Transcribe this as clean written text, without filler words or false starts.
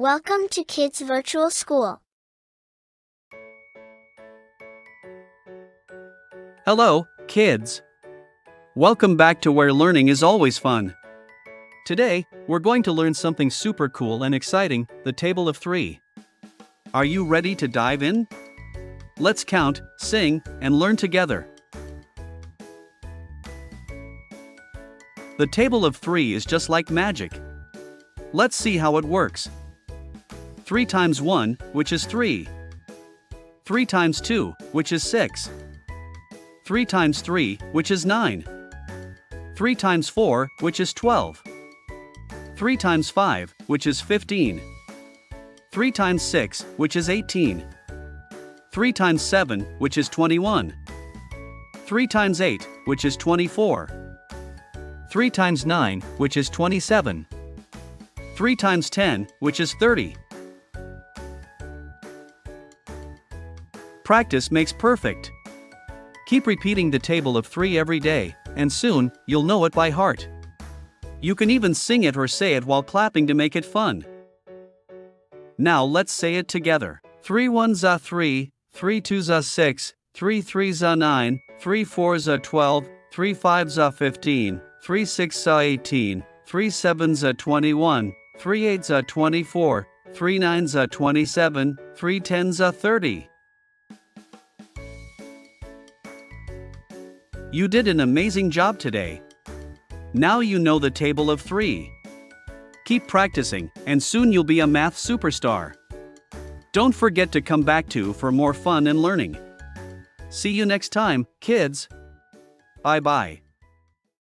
Welcome to Kids Virtual School. Hello, kids. Welcome back to where learning is always fun. Today, we're going to learn something super cool and exciting, the table of 3. Are you ready to dive in? Let's count, sing, and learn together. The table of 3 is just like magic. Let's see how it works. 3 times 1, which is 3. 3 times 2, which is 6. 3 times 3, which is 9. 3 times 4, which is 12. 3 times 5, which is 15. 3 times 6, which is 18. 3 times 7, which is 21. 3 times 8, which is 24. 3 times 9, which is 27. 3 times 10, which is 30. Practice makes perfect. Keep repeating the table of 3 every day, and soon, you'll know it by heart. You can even sing it or say it while clapping to make it fun. Now let's say it together. 3 1s are 3, 3 2s are 6, 3 3s are 9, 3 4s are 12, 3 5s are 15, 3 6s are 18, 3 7s are 21, 3 8s are 24, 3 9s are 27, 3 10s are 30. You did an amazing job today. Now you know the table of 3. Keep practicing, and soon you'll be a math superstar. Don't forget to come back for more fun and learning. See you next time, kids. Bye-bye.